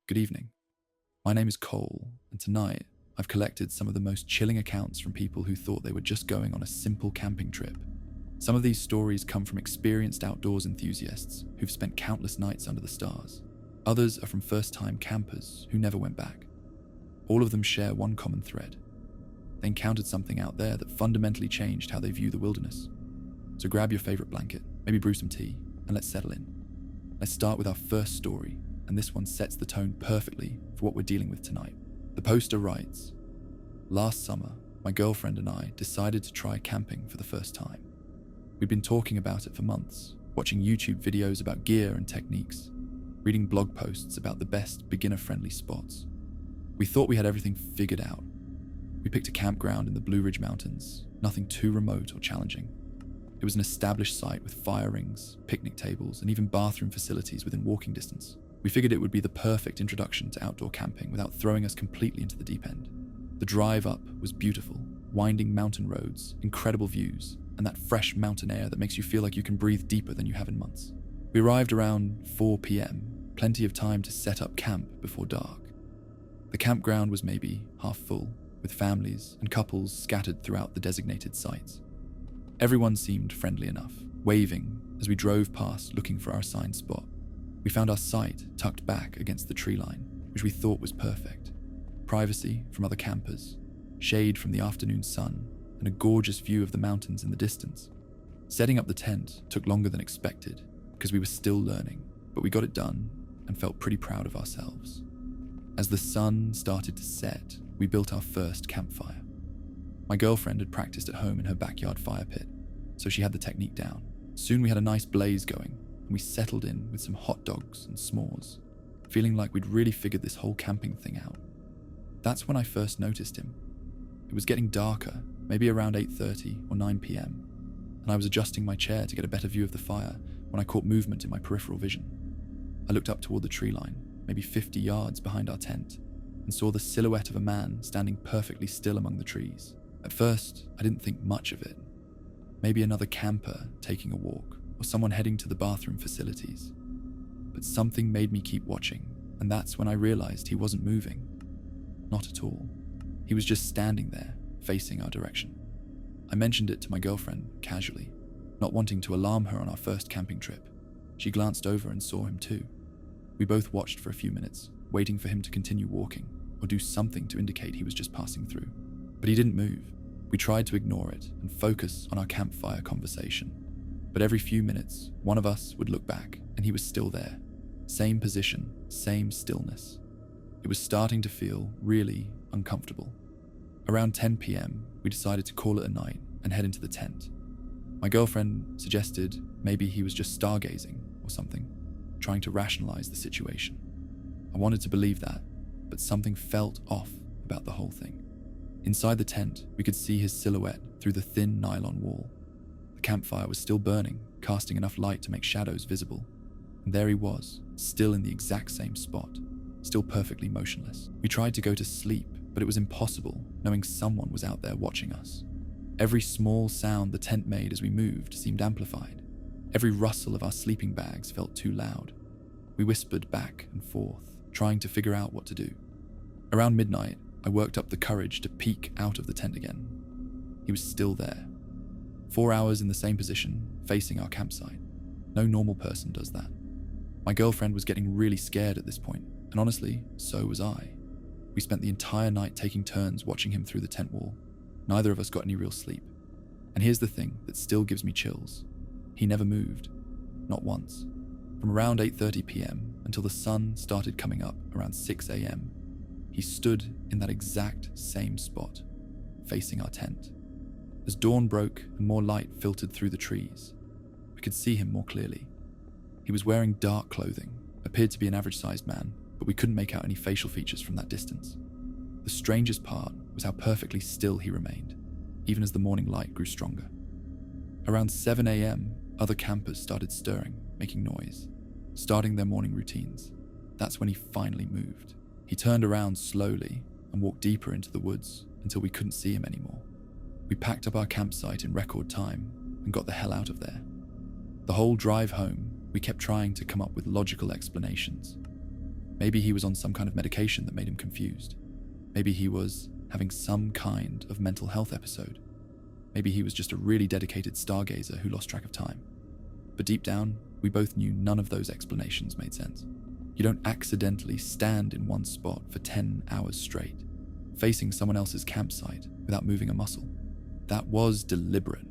Good evening. My name is Cole, and tonight I've collected some of the most chilling accounts from people who thought they were just going on a simple camping trip. Some of these stories come from experienced outdoors enthusiasts who've spent countless nights under the stars. Others are from first-time campers who never went back. All of them share one common thread. They encountered something out there that fundamentally changed how they view the wilderness. So grab your favorite blanket, maybe brew some tea, and let's settle in. Let's start with our first story, and this one sets the tone perfectly for what we're dealing with tonight. The poster writes, "Last summer, my girlfriend and I decided to try camping for the first time. We'd been talking about it for months, watching YouTube videos about gear and techniques, reading blog posts about the best beginner-friendly spots. We thought we had everything figured out. We picked a campground in the Blue Ridge Mountains, nothing too remote or challenging. It was an established site with fire rings, picnic tables, and even bathroom facilities within walking distance. We figured it would be the perfect introduction to outdoor camping without throwing us completely into the deep end. The drive up was beautiful, winding mountain roads, incredible views, and that fresh mountain air that makes you feel like you can breathe deeper than you have in months. We arrived around 4 p.m, plenty of time to set up camp before dark. The campground was maybe half full, with families and couples scattered throughout the designated sites. Everyone seemed friendly enough, waving as we drove past looking for our assigned spot. We found our site tucked back against the tree line, which we thought was perfect. Privacy from other campers, shade from the afternoon sun, and a gorgeous view of the mountains in the distance. Setting up the tent took longer than expected because we were still learning, but we got it done and felt pretty proud of ourselves. As the sun started to set, we built our first campfire. My girlfriend had practiced at home in her backyard fire pit, so she had the technique down. Soon we had a nice blaze going, and we settled in with some hot dogs and s'mores, feeling like we'd really figured this whole camping thing out. That's when I first noticed him. It was getting darker, maybe around 8:30 or 9 p.m, and I was adjusting my chair to get a better view of the fire when I caught movement in my peripheral vision. I looked up toward the tree line, maybe 50 yards behind our tent, and saw the silhouette of a man standing perfectly still among the trees. At first, I didn't think much of it. Maybe another camper taking a walk, or someone heading to the bathroom facilities. But something made me keep watching, and that's when I realized he wasn't moving. Not at all. He was just standing there, facing our direction. I mentioned it to my girlfriend, casually, not wanting to alarm her on our first camping trip. She glanced over and saw him too. We both watched for a few minutes, waiting for him to continue walking, or do something to indicate he was just passing through. But he didn't move. We tried to ignore it and focus on our campfire conversation. But every few minutes, one of us would look back, and he was still there. Same position, same stillness. It was starting to feel really uncomfortable. Around 10 p.m, we decided to call it a night and head into the tent. My girlfriend suggested maybe he was just stargazing or something, trying to rationalize the situation. I wanted to believe that, but something felt off about the whole thing. Inside the tent, we could see his silhouette through the thin nylon wall. The campfire was still burning, casting enough light to make shadows visible. And there he was, still in the exact same spot, still perfectly motionless. We tried to go to sleep, but it was impossible, knowing someone was out there watching us. Every small sound the tent made as we moved seemed amplified. Every rustle of our sleeping bags felt too loud. We whispered back and forth, trying to figure out what to do. Around midnight, I worked up the courage to peek out of the tent again. He was still there. 4 hours in the same position, facing our campsite. No normal person does that. My girlfriend was getting really scared at this point, and honestly, so was I. We spent the entire night taking turns watching him through the tent wall. Neither of us got any real sleep. And here's the thing that still gives me chills. He never moved. Not once. From around 8:30 p.m. until the sun started coming up around 6 a.m, he stood in that exact same spot, facing our tent. As dawn broke and more light filtered through the trees, we could see him more clearly. He was wearing dark clothing, appeared to be an average-sized man, but we couldn't make out any facial features from that distance. The strangest part was how perfectly still he remained, even as the morning light grew stronger. Around 7 a.m, other campers started stirring, making noise, starting their morning routines. That's when he finally moved. He turned around slowly and walked deeper into the woods until we couldn't see him anymore. We packed up our campsite in record time and got the hell out of there. The whole drive home, we kept trying to come up with logical explanations. Maybe he was on some kind of medication that made him confused. Maybe he was having some kind of mental health episode. Maybe he was just a really dedicated stargazer who lost track of time. But deep down, we both knew none of those explanations made sense. You don't accidentally stand in one spot for 10 hours straight, facing someone else's campsite without moving a muscle. That was deliberate.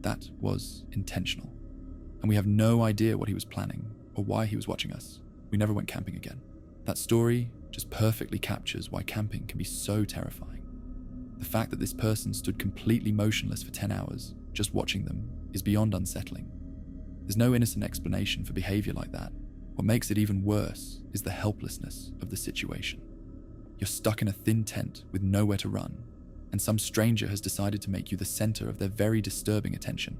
That was intentional. And we have no idea what he was planning or why he was watching us. We never went camping again. That story just perfectly captures why camping can be so terrifying. The fact that this person stood completely motionless for 10 hours, just watching them, is beyond unsettling. There's no innocent explanation for behavior like that. What makes it even worse is the helplessness of the situation. You're stuck in a thin tent with nowhere to run, and some stranger has decided to make you the center of their very disturbing attention.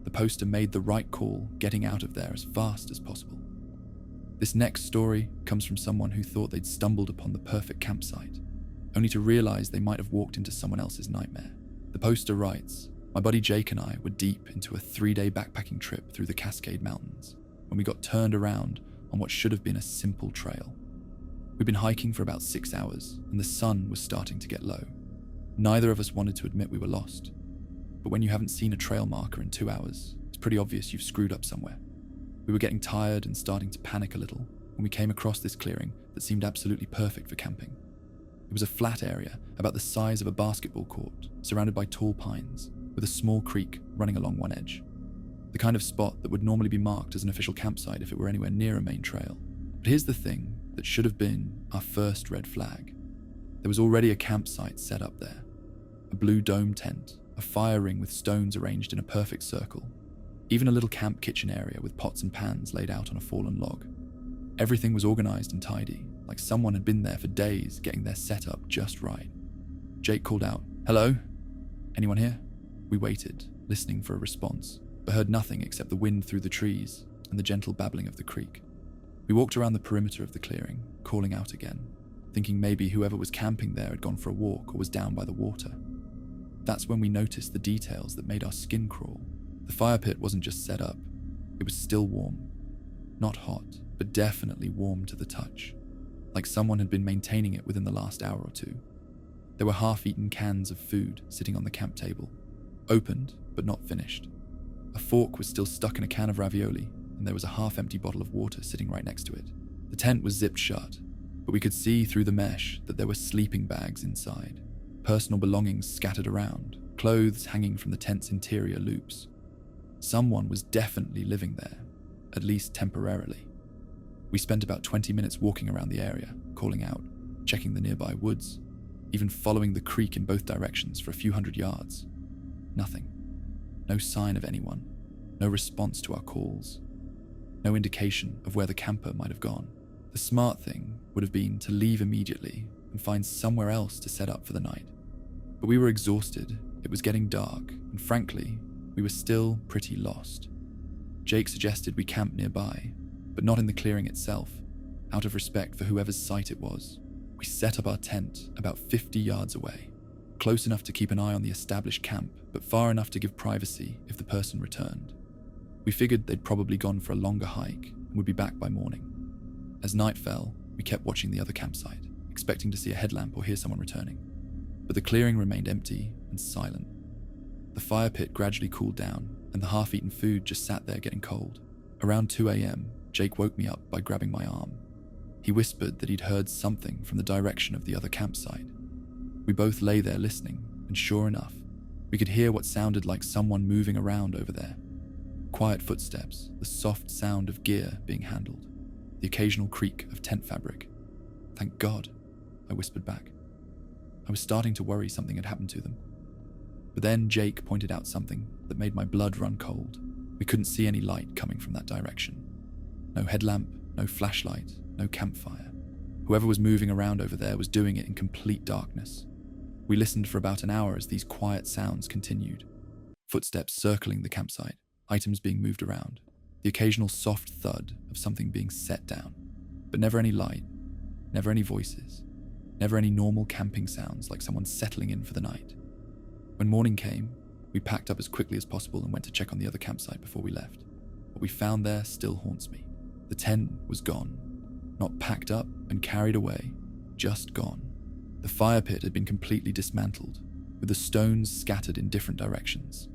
The poster made the right call, getting out of there as fast as possible. This next story comes from someone who thought they'd stumbled upon the perfect campsite, only to realize they might have walked into someone else's nightmare. The poster writes, "My buddy Jake and I were deep into a 3-day backpacking trip through the Cascade Mountains when we got turned around on what should have been a simple trail. We'd been hiking for about 6 hours, and the sun was starting to get low. Neither of us wanted to admit we were lost, but when you haven't seen a trail marker in 2 hours, it's pretty obvious you've screwed up somewhere. We were getting tired and starting to panic a little when we came across this clearing that seemed absolutely perfect for camping. It was a flat area about the size of a basketball court, surrounded by tall pines, with a small creek running along one edge. The kind of spot that would normally be marked as an official campsite if it were anywhere near a main trail. But here's the thing that should have been our first red flag. There was already a campsite set up there. A blue dome tent, a fire ring with stones arranged in a perfect circle, even a little camp kitchen area with pots and pans laid out on a fallen log. Everything was organized and tidy, like someone had been there for days getting their setup just right. Jake called out, "Hello? Anyone here?" We waited, listening for a response, but heard nothing except the wind through the trees and the gentle babbling of the creek. We walked around the perimeter of the clearing, calling out again, thinking maybe whoever was camping there had gone for a walk or was down by the water. That's when we noticed the details that made our skin crawl. The fire pit wasn't just set up, it was still warm. Not hot, but definitely warm to the touch, like someone had been maintaining it within the last hour or two. There were half-eaten cans of food sitting on the camp table, opened but not finished. A fork was still stuck in a can of ravioli, and there was a half-empty bottle of water sitting right next to it. The tent was zipped shut, but we could see through the mesh that there were sleeping bags inside, personal belongings scattered around, clothes hanging from the tent's interior loops. Someone was definitely living there, at least temporarily. We spent about 20 minutes walking around the area, calling out, checking the nearby woods, even following the creek in both directions for a few hundred yards. Nothing. No sign of anyone. No response to our calls. No indication of where the camper might have gone. The smart thing would have been to leave immediately and find somewhere else to set up for the night. But we were exhausted, it was getting dark, and frankly, we were still pretty lost. Jake suggested we camp nearby, but not in the clearing itself, out of respect for whoever's site it was. We set up our tent about 50 yards away, close enough to keep an eye on the established camp, but far enough to give privacy if the person returned. We figured they'd probably gone for a longer hike and would be back by morning. As night fell, we kept watching the other campsite, expecting to see a headlamp or hear someone returning. But the clearing remained empty and silent. The fire pit gradually cooled down, and the half-eaten food just sat there getting cold. Around 2 a.m., Jake woke me up by grabbing my arm. He whispered that he'd heard something from the direction of the other campsite. We both lay there listening, and sure enough, we could hear what sounded like someone moving around over there. Quiet footsteps, the soft sound of gear being handled, the occasional creak of tent fabric. "Thank God," I whispered back. I was starting to worry something had happened to them. But then Jake pointed out something that made my blood run cold. We couldn't see any light coming from that direction. No headlamp, no flashlight, no campfire. Whoever was moving around over there was doing it in complete darkness. We listened for about an hour as these quiet sounds continued. Footsteps circling the campsite, items being moved around, the occasional soft thud of something being set down, but never any light, never any voices, never any normal camping sounds like someone settling in for the night. When morning came, we packed up as quickly as possible and went to check on the other campsite before we left. What we found there still haunts me. The tent was gone. Not packed up and carried away, just gone. The fire pit had been completely dismantled, with the stones scattered in different directions.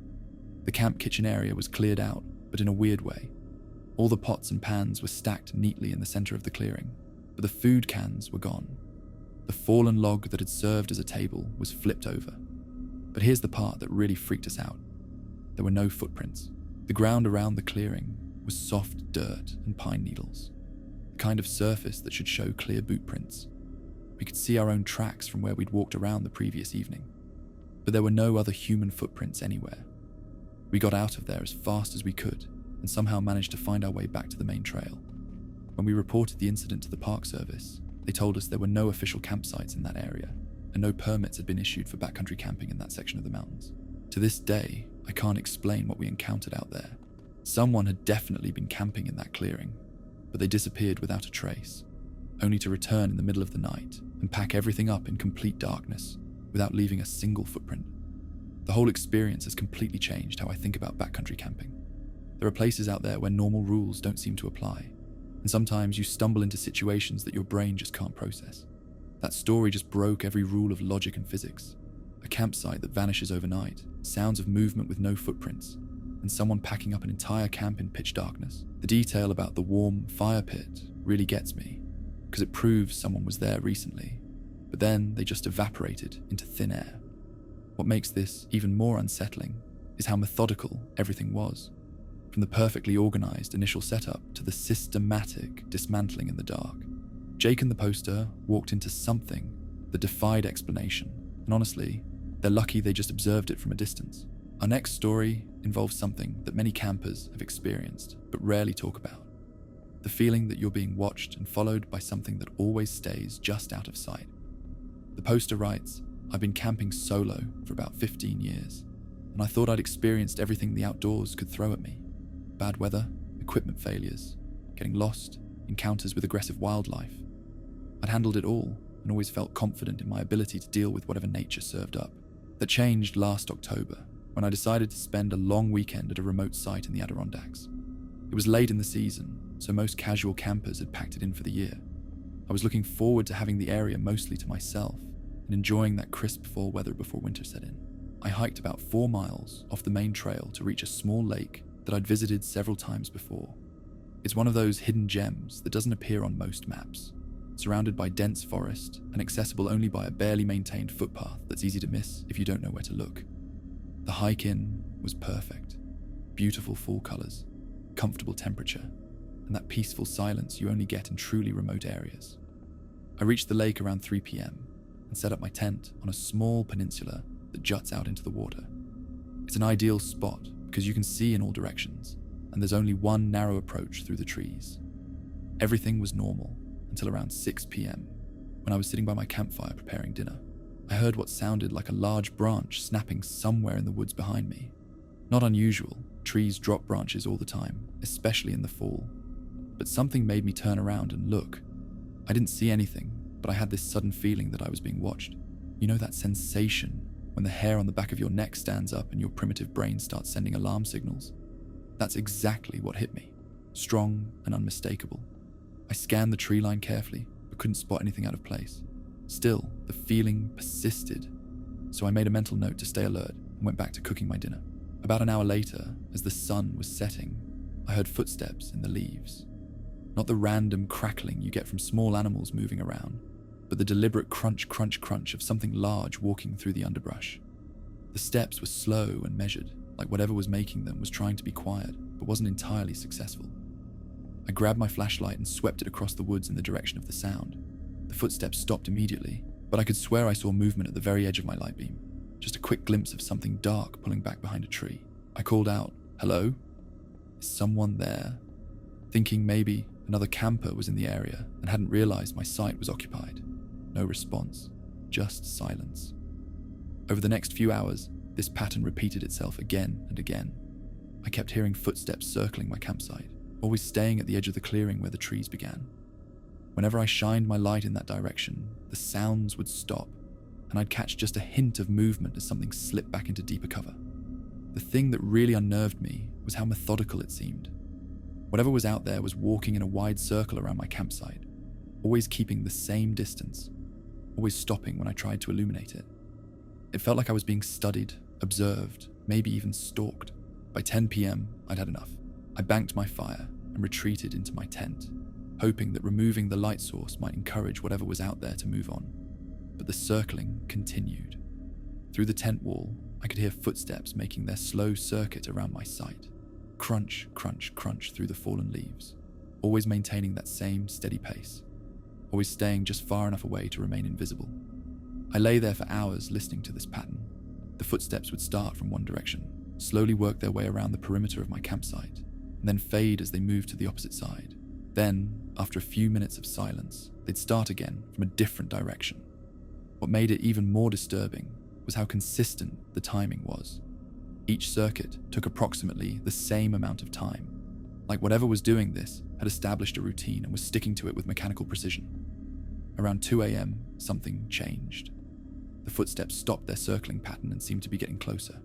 The camp kitchen area was cleared out, but in a weird way. All the pots and pans were stacked neatly in the center of the clearing, but the food cans were gone. The fallen log that had served as a table was flipped over. But here's the part that really freaked us out. There were no footprints. The ground around the clearing was soft dirt and pine needles, the kind of surface that should show clear boot prints. We could see our own tracks from where we'd walked around the previous evening, but there were no other human footprints anywhere. We got out of there as fast as we could and somehow managed to find our way back to the main trail. When we reported the incident to the Park Service, they told us there were no official campsites in that area and no permits had been issued for backcountry camping in that section of the mountains. To this day, I can't explain what we encountered out there. Someone had definitely been camping in that clearing, but they disappeared without a trace, only to return in the middle of the night and pack everything up in complete darkness without leaving a single footprint. The whole experience has completely changed how I think about backcountry camping. There are places out there where normal rules don't seem to apply, and sometimes you stumble into situations that your brain just can't process. That story just broke every rule of logic and physics. A campsite that vanishes overnight, sounds of movement with no footprints, and someone packing up an entire camp in pitch darkness. The detail about the warm fire pit really gets me, because it proves someone was there recently, but then they just evaporated into thin air. What makes this even more unsettling is how methodical everything was, from the perfectly organized initial setup to the systematic dismantling in the dark. Jake and the poster walked into something that defied explanation, and honestly, they're lucky they just observed it from a distance. Our next story involves something that many campers have experienced but rarely talk about. The feeling that you're being watched and followed by something that always stays just out of sight. The poster writes, "I've been camping solo for about 15 years, and I thought I'd experienced everything the outdoors could throw at me. Bad weather, equipment failures, getting lost, encounters with aggressive wildlife. I'd handled it all and always felt confident in my ability to deal with whatever nature served up. That changed last October, when I decided to spend a long weekend at a remote site in the Adirondacks. It was late in the season, so most casual campers had packed it in for the year. I was looking forward to having the area mostly to myself and enjoying that crisp fall weather before winter set in. I hiked about 4 miles off the main trail to reach a small lake that I'd visited several times before. It's one of those hidden gems that doesn't appear on most maps, surrounded by dense forest and accessible only by a barely maintained footpath that's easy to miss if you don't know where to look. The hike in was perfect. Beautiful fall colors, comfortable temperature, and that peaceful silence you only get in truly remote areas. I reached the lake around 3 p.m. and set up my tent on a small peninsula that juts out into the water. It's an ideal spot because you can see in all directions, and there's only one narrow approach through the trees. Everything was normal until around 6 p.m. when I was sitting by my campfire preparing dinner. I heard what sounded like a large branch snapping somewhere in the woods behind me. Not unusual, trees drop branches all the time, especially in the fall. But something made me turn around and look. I didn't see anything, but I had this sudden feeling that I was being watched. You know that sensation when the hair on the back of your neck stands up and your primitive brain starts sending alarm signals? That's exactly what hit me, strong and unmistakable. I scanned the tree line carefully, but couldn't spot anything out of place. Still, the feeling persisted, so I made a mental note to stay alert and went back to cooking my dinner. About an hour later, as the sun was setting, I heard footsteps in the leaves. Not the random crackling you get from small animals moving around, but the deliberate crunch, crunch, crunch of something large walking through the underbrush. The steps were slow and measured, like whatever was making them was trying to be quiet, but wasn't entirely successful. I grabbed my flashlight and swept it across the woods in the direction of the sound. The footsteps stopped immediately, but I could swear I saw movement at the very edge of my light beam. Just a quick glimpse of something dark pulling back behind a tree. I called out, "Hello? Is someone there?" Thinking maybe another camper was in the area and hadn't realized my site was occupied. No response, just silence. Over the next few hours, this pattern repeated itself again and again. I kept hearing footsteps circling my campsite, always staying at the edge of the clearing where the trees began. Whenever I shined my light in that direction, the sounds would stop, and I'd catch just a hint of movement as something slipped back into deeper cover. The thing that really unnerved me was how methodical it seemed. Whatever was out there was walking in a wide circle around my campsite, always keeping the same distance, always stopping when I tried to illuminate it. It felt like I was being studied, observed, maybe even stalked. By 10 p.m, I'd had enough. I banked my fire and retreated into my tent, hoping that removing the light source might encourage whatever was out there to move on. But the circling continued. Through the tent wall, I could hear footsteps making their slow circuit around my sight. Crunch, crunch, crunch through the fallen leaves, always maintaining that same steady pace, always staying just far enough away to remain invisible. I lay there for hours listening to this pattern. The footsteps would start from one direction, slowly work their way around the perimeter of my campsite, and then fade as they moved to the opposite side. Then, after a few minutes of silence, they'd start again from a different direction. What made it even more disturbing was how consistent the timing was. Each circuit took approximately the same amount of time, like whatever was doing this had established a routine and was sticking to it with mechanical precision. Around 2 a.m, something changed. The footsteps stopped their circling pattern and seemed to be getting closer.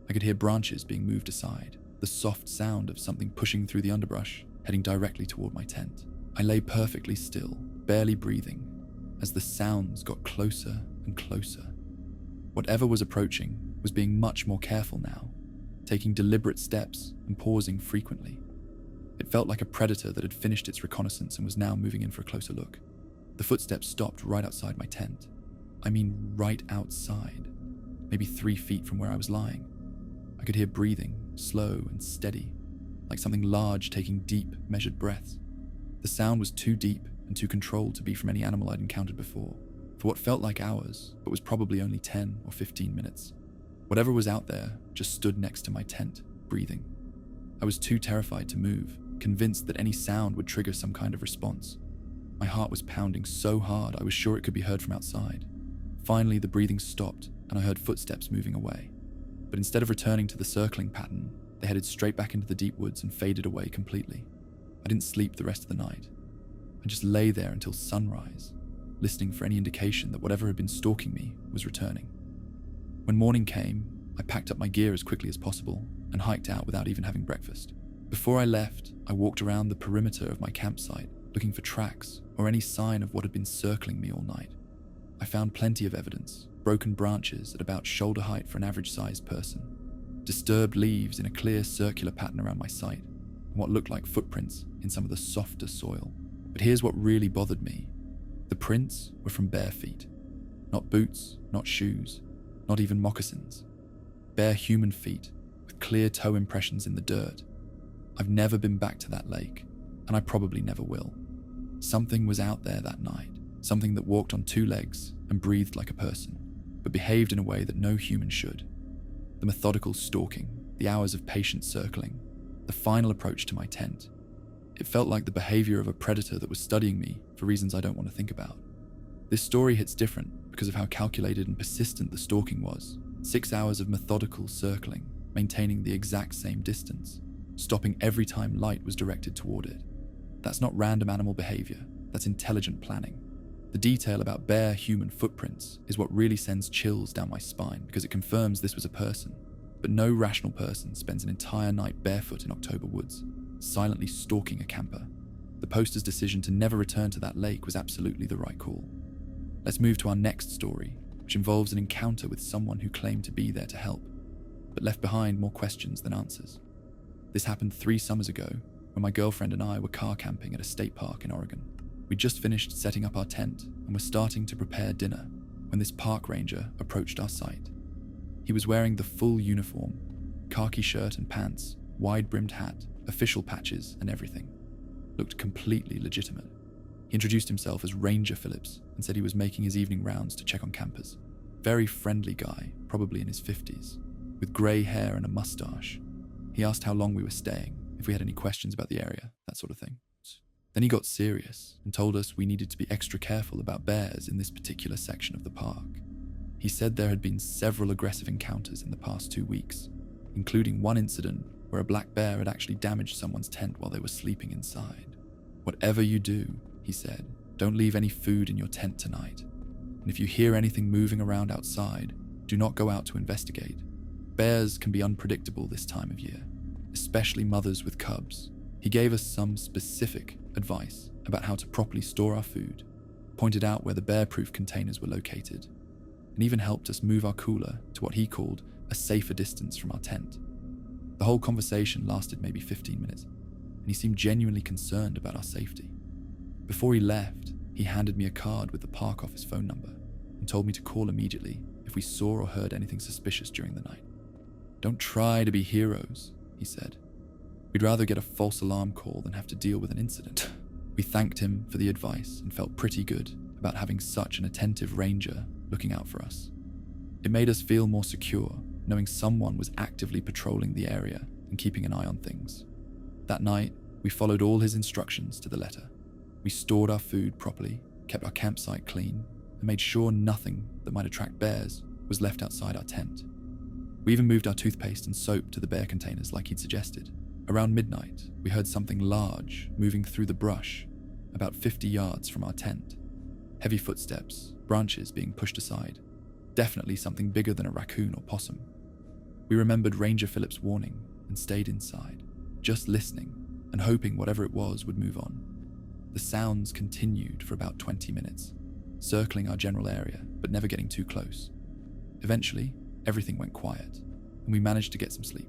I could hear branches being moved aside, the soft sound of something pushing through the underbrush, heading directly toward my tent. I lay perfectly still, barely breathing, as the sounds got closer and closer. Whatever was approaching was being much more careful now, taking deliberate steps and pausing frequently. It felt like a predator that had finished its reconnaissance and was now moving in for a closer look. The footsteps stopped right outside my tent. I mean right outside, maybe 3 feet from where I was lying. I could hear breathing, slow and steady, like something large taking deep, measured breaths. The sound was too deep and too controlled to be from any animal I'd encountered before, for what felt like hours, but was probably only 10 or 15 minutes. Whatever was out there just stood next to my tent, breathing. I was too terrified to move, convinced that any sound would trigger some kind of response. My heart was pounding so hard I was sure it could be heard from outside. Finally, the breathing stopped and I heard footsteps moving away. But instead of returning to the circling pattern, they headed straight back into the deep woods and faded away completely. I didn't sleep the rest of the night. I just lay there until sunrise, listening for any indication that whatever had been stalking me was returning. When morning came, I packed up my gear as quickly as possible and hiked out without even having breakfast. Before I left, I walked around the perimeter of my campsite, looking for tracks or any sign of what had been circling me all night. I found plenty of evidence, broken branches at about shoulder height for an average-sized person, disturbed leaves in a clear circular pattern around my site, and what looked like footprints in some of the softer soil. But here's what really bothered me. The prints were from bare feet. Not boots, not shoes, not even moccasins. Bare human feet with clear toe impressions in the dirt. I've never been back to that lake, and I probably never will. Something was out there that night, something that walked on 2 legs and breathed like a person, but behaved in a way that no human should. The methodical stalking, the hours of patient circling, the final approach to my tent. It felt like the behavior of a predator that was studying me for reasons I don't want to think about. This story hits different because of how calculated and persistent the stalking was. 6 hours of methodical circling, maintaining the exact same distance, stopping every time light was directed toward it. That's not random animal behavior, that's intelligent planning. The detail about bare human footprints is what really sends chills down my spine because it confirms this was a person. But no rational person spends an entire night barefoot in October woods, silently stalking a camper. The poster's decision to never return to that lake was absolutely the right call. Let's move to our next story, which involves an encounter with someone who claimed to be there to help, but left behind more questions than answers. This happened 3 summers ago when my girlfriend and I were car camping at a state park in Oregon. We'd just finished setting up our tent and were starting to prepare dinner when this park ranger approached our site. He was wearing the full uniform, khaki shirt and pants, wide-brimmed hat, official patches and everything. Looked completely legitimate. He introduced himself as Ranger Phillips and said he was making his evening rounds to check on campers. Very friendly guy, probably in his 50s, with grey hair and a mustache. He asked how long we were staying, if we had any questions about the area, that sort of thing. Then he got serious and told us we needed to be extra careful about bears in this particular section of the park. He said there had been several aggressive encounters in the past 2 weeks, including one incident where a black bear had actually damaged someone's tent while they were sleeping inside. Whatever you do, he said, don't leave any food in your tent tonight. And if you hear anything moving around outside, do not go out to investigate. Bears can be unpredictable this time of year, especially mothers with cubs. He gave us some specific advice about how to properly store our food, pointed out where the bear-proof containers were located, and even helped us move our cooler to what he called a safer distance from our tent. The whole conversation lasted maybe 15 minutes, and he seemed genuinely concerned about our safety. Before he left, he handed me a card with the park office phone number and told me to call immediately if we saw or heard anything suspicious during the night. "Don't try to be heroes," he said. "We'd rather get a false alarm call than have to deal with an incident." We thanked him for the advice and felt pretty good about having such an attentive ranger looking out for us. It made us feel more secure, knowing someone was actively patrolling the area and keeping an eye on things. That night, we followed all his instructions to the letter. We stored our food properly, kept our campsite clean, and made sure nothing that might attract bears was left outside our tent. We even moved our toothpaste and soap to the bear containers like he'd suggested. Around midnight, we heard something large moving through the brush about 50 yards from our tent. Heavy footsteps, branches being pushed aside. Definitely something bigger than a raccoon or possum. We remembered Ranger Phillips' warning and stayed inside, just listening and hoping whatever it was would move on. The sounds continued for about 20 minutes, circling our general area but never getting too close. Eventually, everything went quiet, and we managed to get some sleep.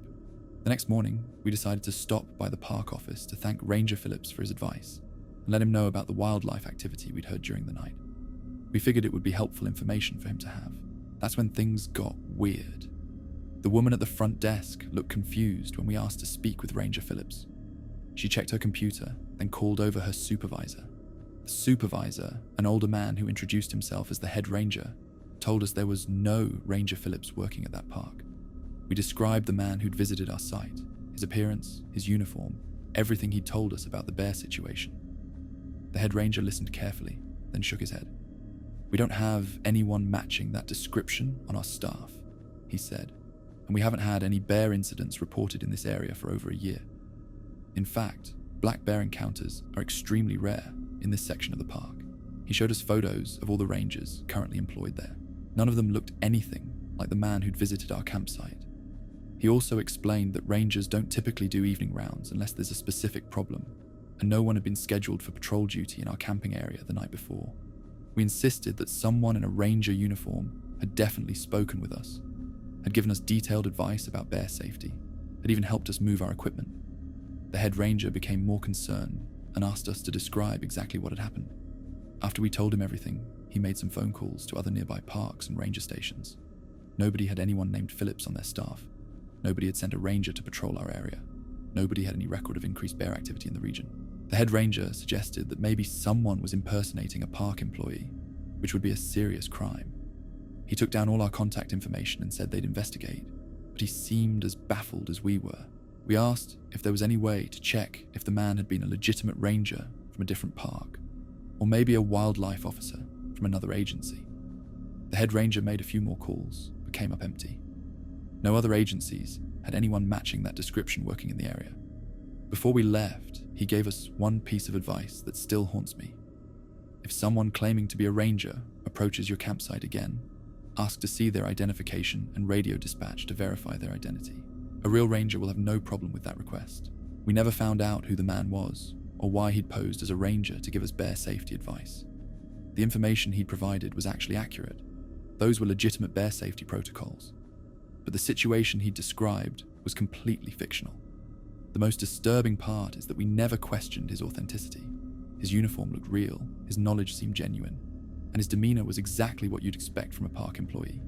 The next morning, we decided to stop by the park office to thank Ranger Phillips for his advice and let him know about the wildlife activity we'd heard during the night. We figured it would be helpful information for him to have. That's when things got weird. The woman at the front desk looked confused when we asked to speak with Ranger Phillips. She checked her computer, then called over her supervisor. The supervisor, an older man who introduced himself as the head ranger, told us there was no Ranger Phillips working at that park. We described the man who'd visited our site, his appearance, his uniform, everything he'd told us about the bear situation. The head ranger listened carefully, then shook his head. "We don't have anyone matching that description on our staff," he said, "and we haven't had any bear incidents reported in this area for over a year. In fact, black bear encounters are extremely rare in this section of the park." He showed us photos of all the rangers currently employed there. None of them looked anything like the man who'd visited our campsite. He also explained that rangers don't typically do evening rounds unless there's a specific problem, and no one had been scheduled for patrol duty in our camping area the night before. We insisted that someone in a ranger uniform had definitely spoken with us, had given us detailed advice about bear safety, had even helped us move our equipment. The head ranger became more concerned and asked us to describe exactly what had happened. After we told him everything, he made some phone calls to other nearby parks and ranger stations. Nobody had anyone named Phillips on their staff. Nobody had sent a ranger to patrol our area. Nobody had any record of increased bear activity in the region. The head ranger suggested that maybe someone was impersonating a park employee, which would be a serious crime. He took down all our contact information and said they'd investigate, but he seemed as baffled as we were. We asked if there was any way to check if the man had been a legitimate ranger from a different park, or maybe a wildlife officer from another agency. The head ranger made a few more calls, but came up empty. No other agencies had anyone matching that description working in the area. Before we left, he gave us one piece of advice that still haunts me. If someone claiming to be a ranger approaches your campsite again, ask to see their identification and radio dispatch to verify their identity. A real ranger will have no problem with that request. We never found out who the man was or why he'd posed as a ranger to give us bear safety advice. The information he'd provided was actually accurate. Those were legitimate bear safety protocols. But the situation he'd described was completely fictional. The most disturbing part is that we never questioned his authenticity. His uniform looked real, his knowledge seemed genuine, and his demeanor was exactly what you'd expect from a park employee.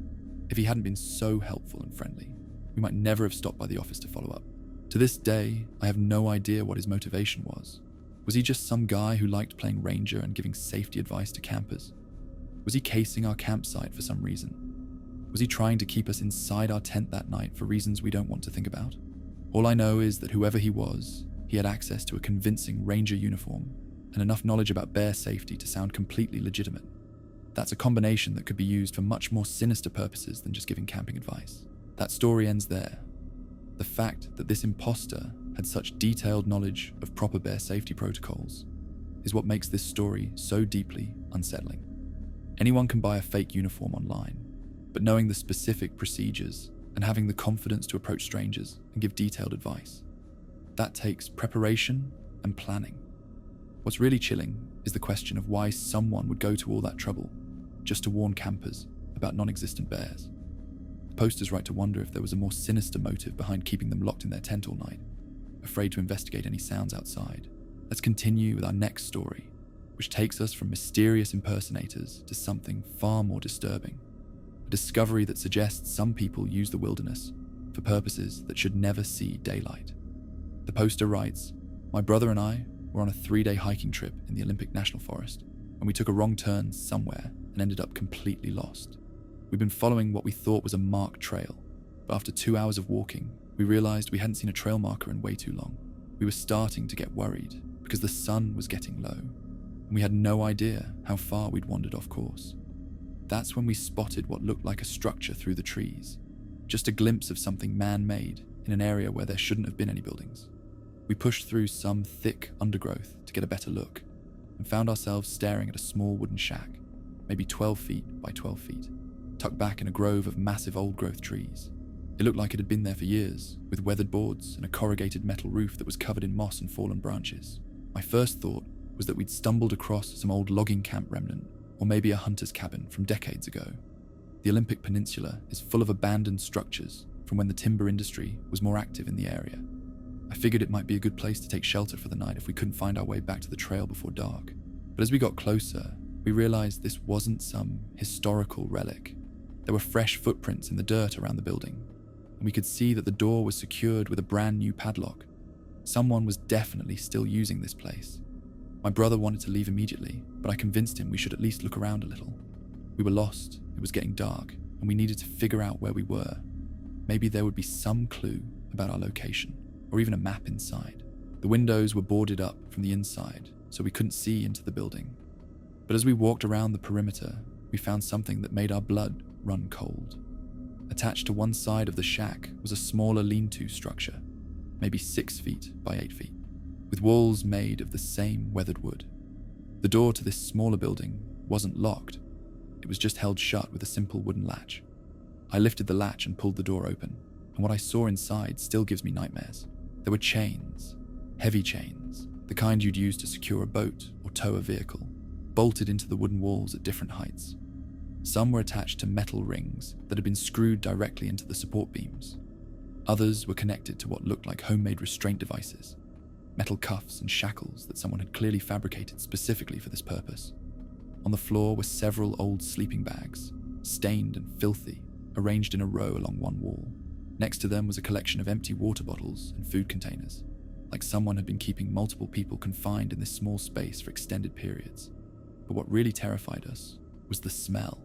If he hadn't been so helpful and friendly, we might never have stopped by the office to follow up. To this day, I have no idea what his motivation was. Was he just some guy who liked playing ranger and giving safety advice to campers? Was he casing our campsite for some reason? Was he trying to keep us inside our tent that night for reasons we don't want to think about? All I know is that whoever he was, he had access to a convincing ranger uniform and enough knowledge about bear safety to sound completely legitimate. That's a combination that could be used for much more sinister purposes than just giving camping advice. That story ends there. The fact that this imposter had such detailed knowledge of proper bear safety protocols is what makes this story so deeply unsettling. Anyone can buy a fake uniform online, but knowing the specific procedures and having the confidence to approach strangers and give detailed advice, That takes preparation and planning. What's really chilling is the question of why someone would go to all that trouble just to warn campers about non-existent bears. The poster's right to wonder if there was a more sinister motive behind keeping them locked in their tent all night, afraid to investigate any sounds outside. Let's continue with our next story, which takes us from mysterious impersonators to something far more disturbing. A discovery that suggests some people use the wilderness for purposes that should never see daylight. The poster writes, "My brother and I were on a 3-day hiking trip in the Olympic National Forest when we took a wrong turn somewhere and ended up completely lost. We'd been following what we thought was a marked trail, but after 2 hours of walking, we realized we hadn't seen a trail marker in way too long. We were starting to get worried because the sun was getting low, and we had no idea how far we'd wandered off course. That's when we spotted what looked like a structure through the trees, just a glimpse of something man-made in an area where there shouldn't have been any buildings. We pushed through some thick undergrowth to get a better look, and found ourselves staring at a small wooden shack, maybe 12 feet by 12 feet, tucked back in a grove of massive old-growth trees. It looked like it had been there for years, with weathered boards and a corrugated metal roof that was covered in moss and fallen branches. My first thought was that we'd stumbled across some old logging camp remnant, or maybe a hunter's cabin from decades ago. The Olympic Peninsula is full of abandoned structures from when the timber industry was more active in the area. I figured it might be a good place to take shelter for the night if we couldn't find our way back to the trail before dark. But as we got closer, we realized this wasn't some historical relic. There were fresh footprints in the dirt around the building, and we could see that the door was secured with a brand new padlock. Someone was definitely still using this place. My brother wanted to leave immediately, but I convinced him we should at least look around a little. We were lost, it was getting dark, and we needed to figure out where we were. Maybe there would be some clue about our location, or even a map inside. The windows were boarded up from the inside, so we couldn't see into the building. But as we walked around the perimeter, we found something that made our blood run cold. Attached to one side of the shack was a smaller lean-to structure, maybe 6 feet by 8 feet, with walls made of the same weathered wood. The door to this smaller building wasn't locked. It was just held shut with a simple wooden latch. I lifted the latch and pulled the door open, and what I saw inside still gives me nightmares. There were chains, heavy chains, the kind you'd use to secure a boat or tow a vehicle, bolted into the wooden walls at different heights. Some were attached to metal rings that had been screwed directly into the support beams. Others were connected to what looked like homemade restraint devices, metal cuffs and shackles that someone had clearly fabricated specifically for this purpose. On the floor were several old sleeping bags, stained and filthy, arranged in a row along one wall. Next to them was a collection of empty water bottles and food containers, like someone had been keeping multiple people confined in this small space for extended periods. But what really terrified us was the smell.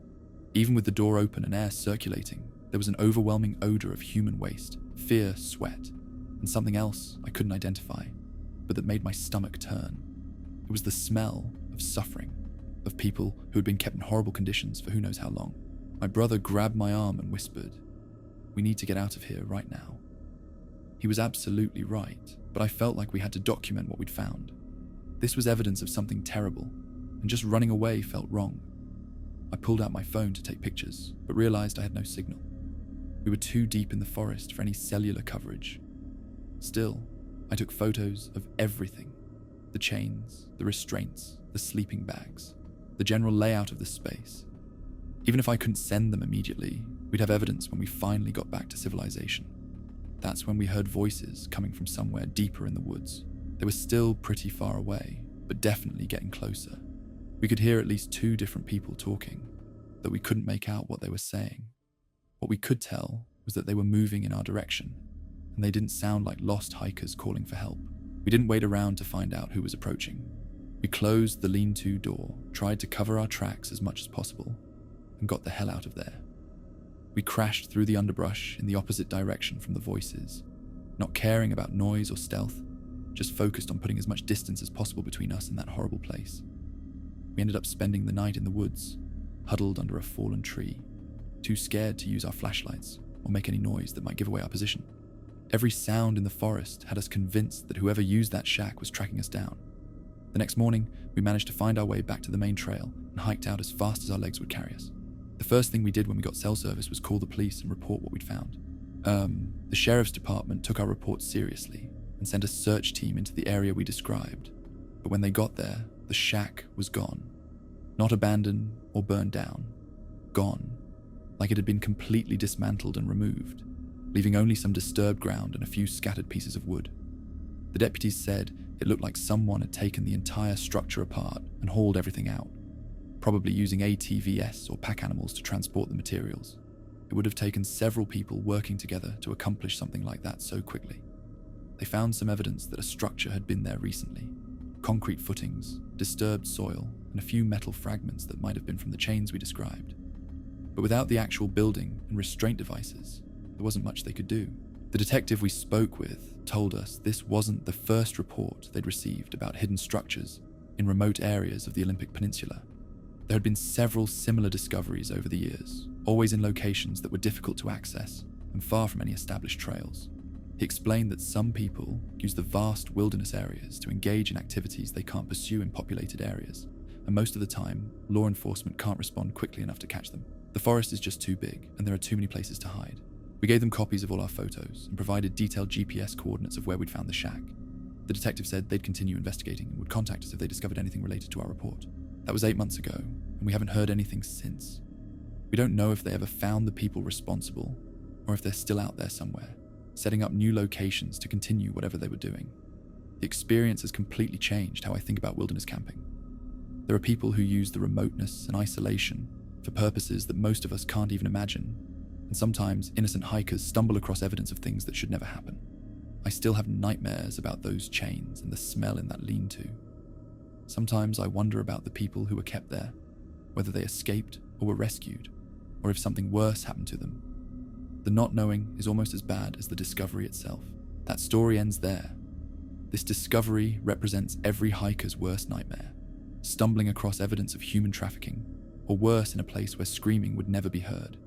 Even with the door open and air circulating, there was an overwhelming odor of human waste, fierce sweat, and something else I couldn't identify, but that made my stomach turn. It was the smell of suffering, of people who had been kept in horrible conditions for who knows how long. My brother grabbed my arm and whispered, "We need to get out of here right now." He was absolutely right, but I felt like we had to document what we'd found. This was evidence of something terrible, and just running away felt wrong. I pulled out my phone to take pictures, but realized I had no signal. We were too deep in the forest for any cellular coverage. Still, I took photos of everything: the chains, the restraints, the sleeping bags, the general layout of the space. Even if I couldn't send them immediately, we'd have evidence when we finally got back to civilization. That's when we heard voices coming from somewhere deeper in the woods. They were still pretty far away, but definitely getting closer. We could hear at least 2 different people talking, though we couldn't make out what they were saying. What we could tell was that they were moving in our direction, and they didn't sound like lost hikers calling for help. We didn't wait around to find out who was approaching. We closed the lean-to door, tried to cover our tracks as much as possible, and got the hell out of there. We crashed through the underbrush in the opposite direction from the voices, not caring about noise or stealth, just focused on putting as much distance as possible between us and that horrible place. We ended up spending the night in the woods, huddled under a fallen tree, too scared to use our flashlights or make any noise that might give away our position. Every sound in the forest had us convinced that whoever used that shack was tracking us down. The next morning, we managed to find our way back to the main trail and hiked out as fast as our legs would carry us. The first thing we did when we got cell service was call the police and report what we'd found. The sheriff's department took our report seriously, and sent a search team into the area we described. But when they got there, the shack was gone. Not abandoned or burned down. Gone. Like it had been completely dismantled and removed, leaving only some disturbed ground and a few scattered pieces of wood. The deputies said it looked like someone had taken the entire structure apart and hauled everything out, probably using ATVs or pack animals to transport the materials. It would have taken several people working together to accomplish something like that so quickly. They found some evidence that a structure had been there recently. Concrete footings, disturbed soil, and a few metal fragments that might have been from the chains we described. But without the actual building and restraint devices, there wasn't much they could do. The detective we spoke with told us this wasn't the first report they'd received about hidden structures in remote areas of the Olympic Peninsula. There had been several similar discoveries over the years, always in locations that were difficult to access and far from any established trails. He explained that some people use the vast wilderness areas to engage in activities they can't pursue in populated areas, and most of the time, law enforcement can't respond quickly enough to catch them. The forest is just too big, and there are too many places to hide. We gave them copies of all our photos and provided detailed GPS coordinates of where we'd found the shack. The detective said they'd continue investigating and would contact us if they discovered anything related to our report. That was 8 months ago, and we haven't heard anything since. We don't know if they ever found the people responsible, or if they're still out there somewhere, setting up new locations to continue whatever they were doing. The experience has completely changed how I think about wilderness camping. There are people who use the remoteness and isolation for purposes that most of us can't even imagine, and sometimes innocent hikers stumble across evidence of things that should never happen. I still have nightmares about those chains and the smell in that lean-to. Sometimes I wonder about the people who were kept there, whether they escaped or were rescued, or if something worse happened to them. The not knowing is almost as bad as the discovery itself. That story ends there. This discovery represents every hiker's worst nightmare, stumbling across evidence of human trafficking, or worse in a place where screaming would never be heard.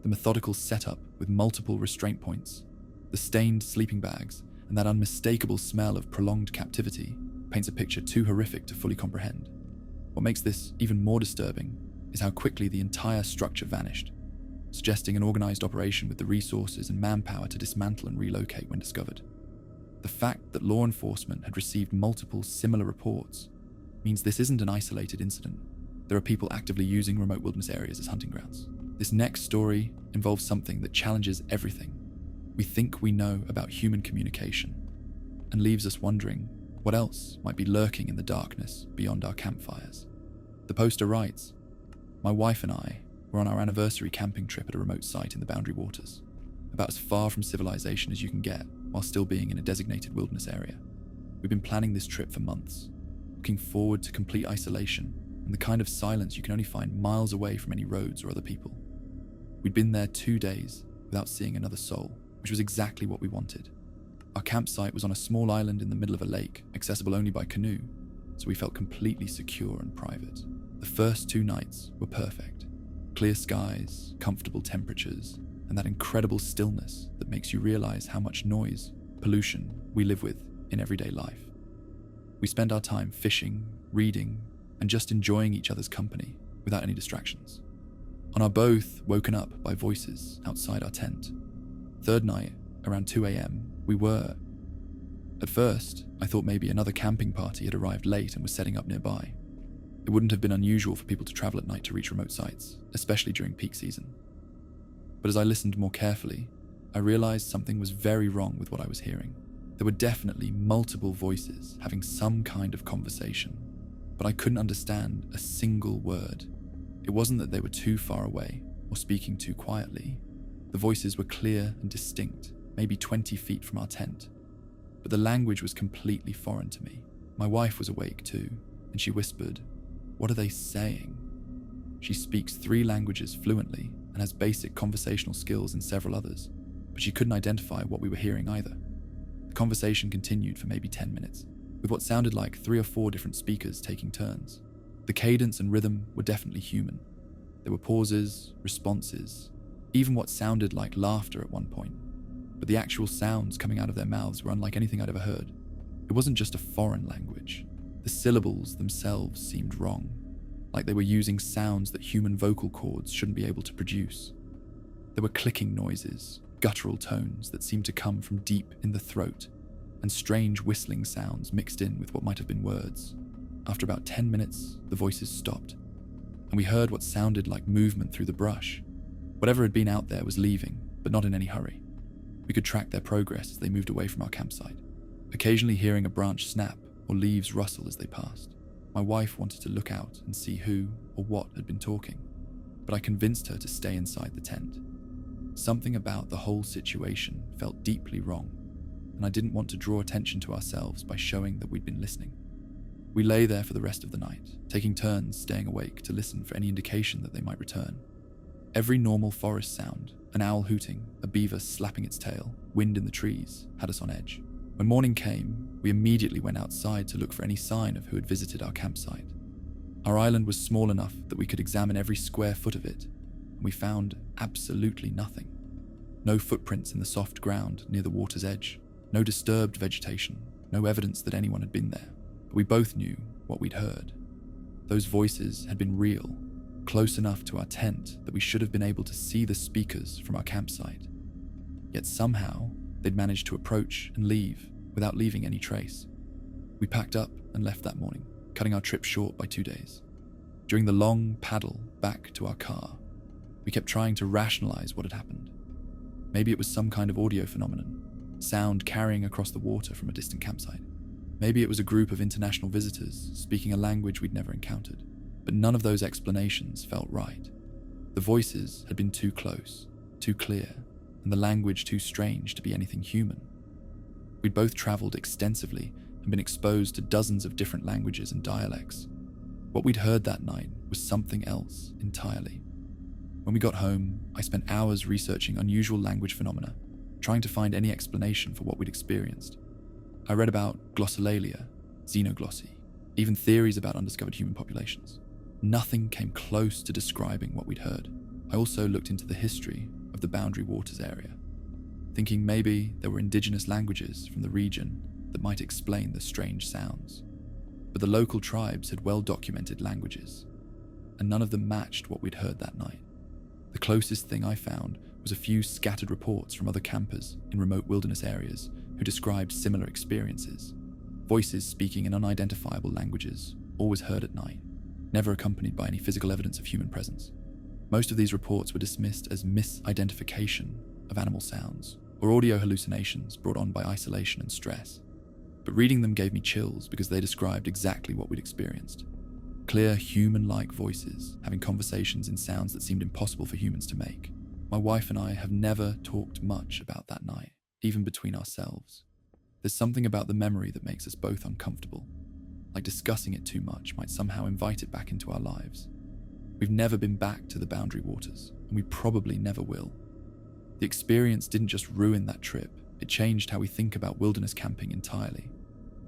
The methodical setup with multiple restraint points, the stained sleeping bags, and that unmistakable smell of prolonged captivity paints a picture too horrific to fully comprehend. What makes this even more disturbing is how quickly the entire structure vanished, suggesting an organized operation with the resources and manpower to dismantle and relocate when discovered. The fact that law enforcement had received multiple similar reports means this isn't an isolated incident. There are people actively using remote wilderness areas as hunting grounds. This next story involves something that challenges everything we think we know about human communication, and leaves us wondering what else might be lurking in the darkness beyond our campfires. The poster writes, "My wife and I were on our anniversary camping trip at a remote site in the Boundary Waters, about as far from civilization as you can get while still being in a designated wilderness area. We've been planning this trip for months, looking forward to complete isolation and the kind of silence you can only find miles away from any roads or other people. We'd been there 2 days without seeing another soul, which was exactly what we wanted. Our campsite was on a small island in the middle of a lake, accessible only by canoe, so we felt completely secure and private. The first 2 nights were perfect. Clear skies, comfortable temperatures, and that incredible stillness that makes you realize how much noise, pollution we live with in everyday life. We spent our time fishing, reading, and just enjoying each other's company without any distractions. On our both woken up by voices outside our tent. Third night, around 2 a.m, we were. At first, I thought maybe another camping party had arrived late and was setting up nearby. It wouldn't have been unusual for people to travel at night to reach remote sites, especially during peak season. But as I listened more carefully, I realized something was very wrong with what I was hearing. There were definitely multiple voices having some kind of conversation, but I couldn't understand a single word. It wasn't that they were too far away or speaking too quietly. The voices were clear and distinct, maybe 20 feet from our tent, but the language was completely foreign to me. My wife was awake too, and she whispered, "What are they saying?" She speaks 3 languages fluently and has basic conversational skills in several others, but she couldn't identify what we were hearing either. The conversation continued for maybe 10 minutes, with what sounded like 3 or 4 different speakers taking turns. The cadence and rhythm were definitely human. There were pauses, responses, even what sounded like laughter at one point. But the actual sounds coming out of their mouths were unlike anything I'd ever heard. It wasn't just a foreign language. The syllables themselves seemed wrong, like they were using sounds that human vocal cords shouldn't be able to produce. There were clicking noises, guttural tones that seemed to come from deep in the throat, and strange whistling sounds mixed in with what might have been words. After about 10 minutes, the voices stopped, and we heard what sounded like movement through the brush. Whatever had been out there was leaving, but not in any hurry. We could track their progress as they moved away from our campsite, occasionally hearing a branch snap or leaves rustle as they passed. My wife wanted to look out and see who or what had been talking, but I convinced her to stay inside the tent. Something about the whole situation felt deeply wrong, and I didn't want to draw attention to ourselves by showing that we'd been listening. We lay there for the rest of the night, taking turns staying awake to listen for any indication that they might return. Every normal forest sound, an owl hooting, a beaver slapping its tail, wind in the trees, had us on edge. When morning came, we immediately went outside to look for any sign of who had visited our campsite. Our island was small enough that we could examine every square foot of it, and we found absolutely nothing. No footprints in the soft ground near the water's edge, no disturbed vegetation, no evidence that anyone had been there. But we both knew what we'd heard. Those voices had been real, close enough to our tent that we should have been able to see the speakers from our campsite. Yet somehow, they'd managed to approach and leave without leaving any trace. We packed up and left that morning, cutting our trip short by 2 days. During the long paddle back to our car, we kept trying to rationalize what had happened. Maybe it was some kind of audio phenomenon, sound carrying across the water from a distant campsite. Maybe it was a group of international visitors speaking a language we'd never encountered. But none of those explanations felt right. The voices had been too close, too clear, and the language too strange to be anything human. We'd both traveled extensively and been exposed to dozens of different languages and dialects. What we'd heard that night was something else entirely. When we got home, I spent hours researching unusual language phenomena, trying to find any explanation for what we'd experienced. I read about glossolalia, xenoglossy, even theories about undiscovered human populations. Nothing came close to describing what we'd heard. I also looked into the history of the Boundary Waters area, thinking maybe there were indigenous languages from the region that might explain the strange sounds. But the local tribes had well-documented languages, and none of them matched what we'd heard that night. The closest thing I found was a few scattered reports from other campers in remote wilderness areas who described similar experiences. Voices speaking in unidentifiable languages, always heard at night, never accompanied by any physical evidence of human presence. Most of these reports were dismissed as misidentification of animal sounds or audio hallucinations brought on by isolation and stress. But reading them gave me chills because they described exactly what we'd experienced. Clear, human-like voices having conversations in sounds that seemed impossible for humans to make. My wife and I have never talked much about that night, even between ourselves. There's something about the memory that makes us both uncomfortable, like discussing it too much might somehow invite it back into our lives. We've never been back to the Boundary Waters, and we probably never will. The experience didn't just ruin that trip, it changed how we think about wilderness camping entirely.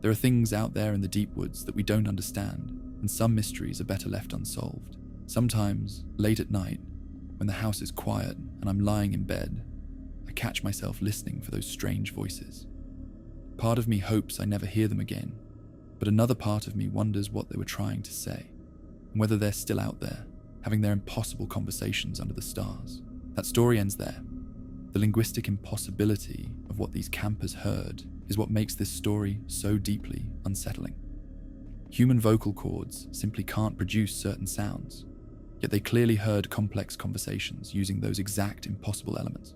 There are things out there in the deep woods that we don't understand, and some mysteries are better left unsolved. Sometimes, late at night, when the house is quiet and I'm lying in bed, I catch myself listening for those strange voices. Part of me hopes I never hear them again, but another part of me wonders what they were trying to say, and whether they're still out there, having their impossible conversations under the stars. That story ends there. The linguistic impossibility of what these campers heard is what makes this story so deeply unsettling. Human vocal cords simply can't produce certain sounds, yet they clearly heard complex conversations using those exact impossible elements.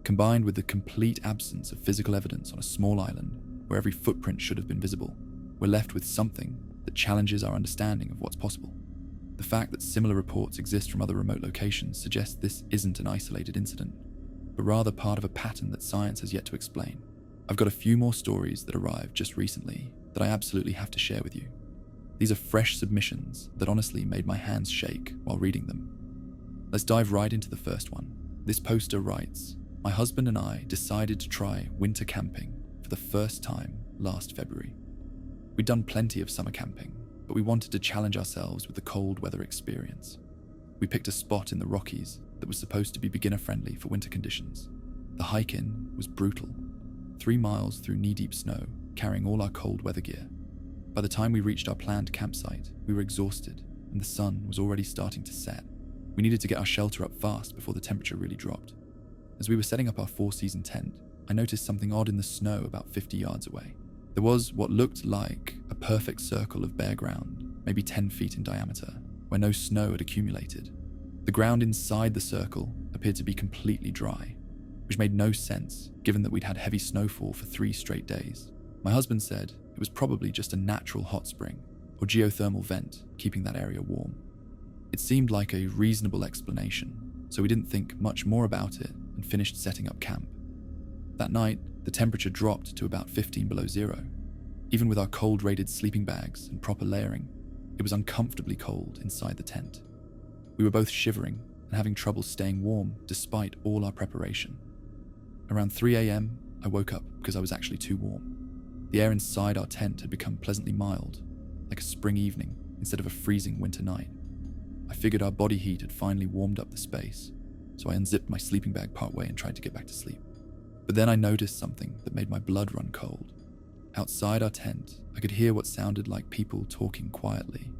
Combined with the complete absence of physical evidence on a small island where every footprint should have been visible, we're left with something that challenges our understanding of what's possible. The fact that similar reports exist from other remote locations suggests this isn't an isolated incident, but rather part of a pattern that science has yet to explain. I've got a few more stories that arrived just recently that I absolutely have to share with you. These are fresh submissions that honestly made my hands shake while reading them. Let's dive right into the first one. This poster writes, "My husband and I decided to try winter camping for the first time last February. We'd done plenty of summer camping, but we wanted to challenge ourselves with the cold weather experience. We picked a spot in the Rockies that was supposed to be beginner-friendly for winter conditions. The hike-in was brutal. 3 miles through knee-deep snow, carrying all our cold weather gear. By the time we reached our planned campsite, we were exhausted, and the sun was already starting to set. We needed to get our shelter up fast before the temperature really dropped. As we were setting up our 4-season tent, I noticed something odd in the snow about 50 yards away. There was what looked like a perfect circle of bare ground, maybe 10 feet in diameter, where no snow had accumulated. The ground inside the circle appeared to be completely dry, which made no sense given that we'd had heavy snowfall for 3 straight days. My husband said it was probably just a natural hot spring or geothermal vent keeping that area warm. It seemed like a reasonable explanation, so we didn't think much more about it and finished setting up camp. That night, the temperature dropped to about 15 below zero. Even with our cold-rated sleeping bags and proper layering, it was uncomfortably cold inside the tent. We were both shivering and having trouble staying warm despite all our preparation. Around 3 a.m, I woke up because I was actually too warm. The air inside our tent had become pleasantly mild, like a spring evening instead of a freezing winter night. I figured our body heat had finally warmed up the space, so I unzipped my sleeping bag partway and tried to get back to sleep. But then I noticed something that made my blood run cold. Outside our tent, I could hear what sounded like people talking quietly.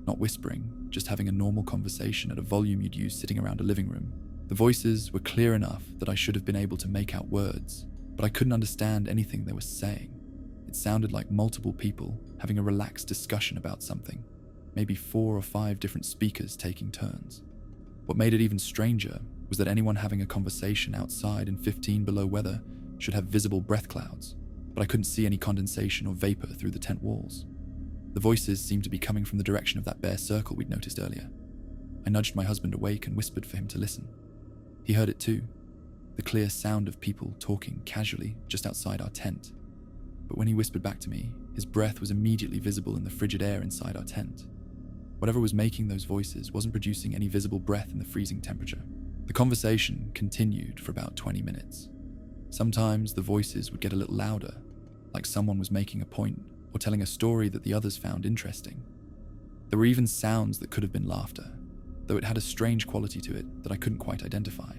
Not whispering, just having a normal conversation at a volume you'd use sitting around a living room. The voices were clear enough that I should have been able to make out words, but I couldn't understand anything they were saying. It sounded like multiple people having a relaxed discussion about something, maybe 4 or 5 different speakers taking turns. What made it even stranger was that anyone having a conversation outside in 15 below weather should have visible breath clouds, but I couldn't see any condensation or vapor through the tent walls. The voices seemed to be coming from the direction of that bare circle we'd noticed earlier. I nudged my husband awake and whispered for him to listen. He heard it too, the clear sound of people talking casually just outside our tent. But when he whispered back to me, his breath was immediately visible in the frigid air inside our tent. Whatever was making those voices wasn't producing any visible breath in the freezing temperature. The conversation continued for about 20 minutes. Sometimes the voices would get a little louder, like someone was making a point or telling a story that the others found interesting. There were even sounds that could have been laughter, though it had a strange quality to it that I couldn't quite identify.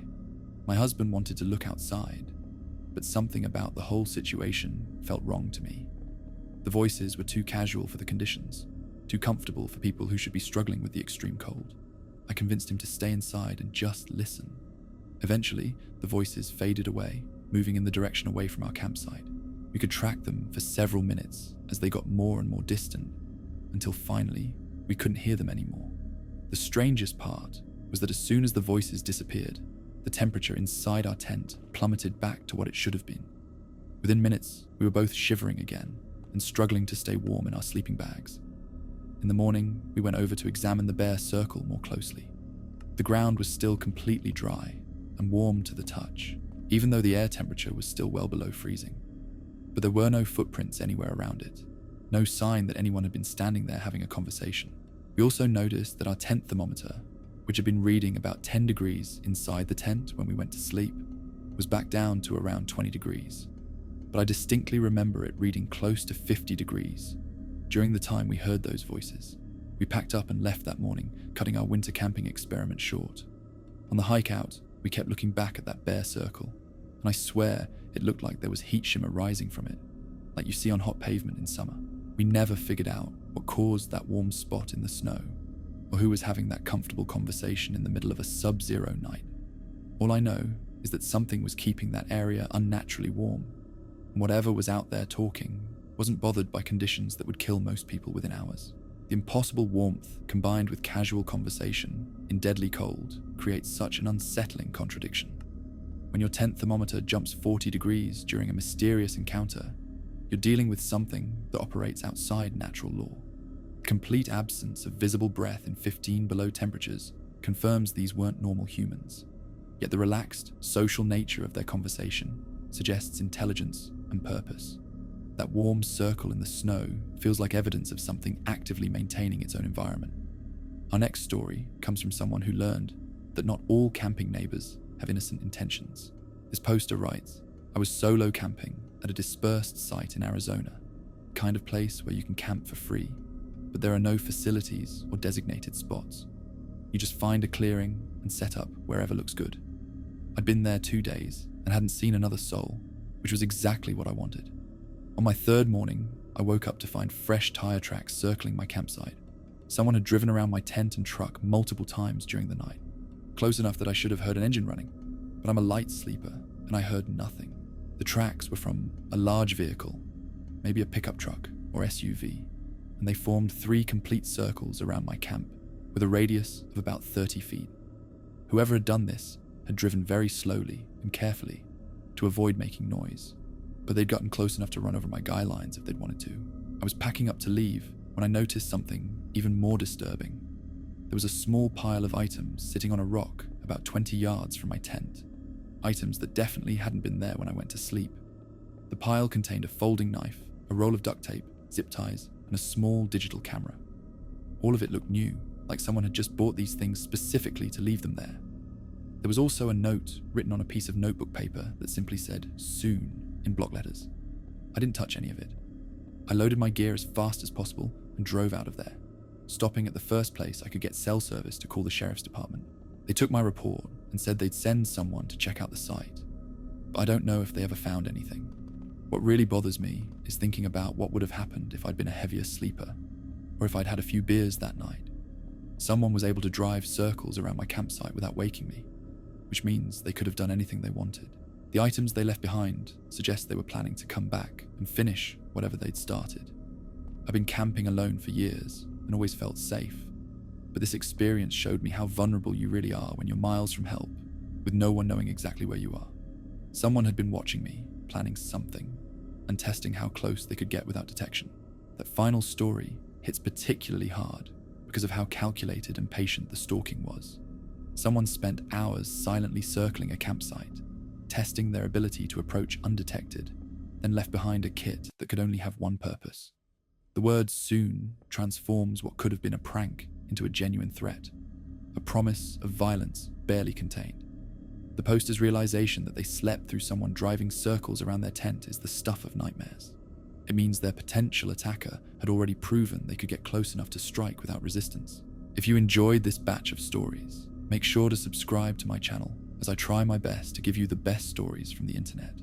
My husband wanted to look outside, but something about the whole situation felt wrong to me. The voices were too casual for the conditions, too comfortable for people who should be struggling with the extreme cold. I convinced him to stay inside and just listen. Eventually, the voices faded away, moving in the direction away from our campsite. We could track them for several minutes as they got more and more distant, until finally, we couldn't hear them anymore. The strangest part was that as soon as the voices disappeared, the temperature inside our tent plummeted back to what it should have been. Within minutes, we were both shivering again and struggling to stay warm in our sleeping bags. In the morning, we went over to examine the bare circle more closely. The ground was still completely dry and warm to the touch, even though the air temperature was still well below freezing. But there were no footprints anywhere around it, no sign that anyone had been standing there having a conversation. We also noticed that our tent thermometer, which had been reading about 10 degrees inside the tent when we went to sleep, was back down to around 20 degrees. But I distinctly remember it reading close to 50 degrees during the time we heard those voices. We packed up and left that morning, cutting our winter camping experiment short. On the hike out, we kept looking back at that bare circle, and I swear it looked like there was heat shimmer rising from it, like you see on hot pavement in summer. We never figured out what caused that warm spot in the snow, or who was having that comfortable conversation in the middle of a sub-zero night. All I know is that something was keeping that area unnaturally warm, and whatever was out there talking wasn't bothered by conditions that would kill most people within hours. The impossible warmth combined with casual conversation in deadly cold creates such an unsettling contradiction. When your tent thermometer jumps 40 degrees during a mysterious encounter, you're dealing with something that operates outside natural law. The complete absence of visible breath in 15 below temperatures confirms these weren't normal humans. Yet the relaxed, social nature of their conversation suggests intelligence and purpose. That warm circle in the snow feels like evidence of something actively maintaining its own environment. Our next story comes from someone who learned that not all camping neighbors have innocent intentions. This poster writes, "I was solo camping at a dispersed site in Arizona, the kind of place where you can camp for free, but there are no facilities or designated spots. You just find a clearing and set up wherever looks good. I'd been there 2 days and hadn't seen another soul, which was exactly what I wanted. On my 3rd morning, I woke up to find fresh tire tracks circling my campsite. Someone had driven around my tent and truck multiple times during the night, close enough that I should have heard an engine running, but I'm a light sleeper and I heard nothing. The tracks were from a large vehicle, maybe a pickup truck or SUV, and they formed 3 complete circles around my camp with a radius of about 30 feet. Whoever had done this had driven very slowly and carefully to avoid making noise, but they'd gotten close enough to run over my guy lines if they'd wanted to. I was packing up to leave when I noticed something even more disturbing. There was a small pile of items sitting on a rock about 20 yards from my tent. Items that definitely hadn't been there when I went to sleep. The pile contained a folding knife, a roll of duct tape, zip ties, and a small digital camera. All of it looked new, like someone had just bought these things specifically to leave them there. There was also a note written on a piece of notebook paper that simply said, "Soon," in block letters. I didn't touch any of it. I loaded my gear as fast as possible and drove out of there, stopping at the first place I could get cell service to call the sheriff's department. They took my report and said they'd send someone to check out the site, but I don't know if they ever found anything. What really bothers me is thinking about what would have happened if I'd been a heavier sleeper, or if I'd had a few beers that night. Someone was able to drive circles around my campsite without waking me, which means they could have done anything they wanted. The items they left behind suggest they were planning to come back and finish whatever they'd started. I've been camping alone for years and always felt safe, but this experience showed me how vulnerable you really are when you're miles from help, with no one knowing exactly where you are. Someone had been watching me, planning something, and testing how close they could get without detection. That final story hits particularly hard because of how calculated and patient the stalking was. Someone spent hours silently circling a campsite, testing their ability to approach undetected, then left behind a kit that could only have one purpose. The word "soon" transforms what could have been a prank into a genuine threat, a promise of violence barely contained. The poster's realization that they slept through someone driving circles around their tent is the stuff of nightmares. It means their potential attacker had already proven they could get close enough to strike without resistance. If you enjoyed this batch of stories, make sure to subscribe to my channel as I try my best to give you the best stories from the internet.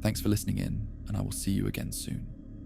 Thanks for listening in, and I will see you again soon.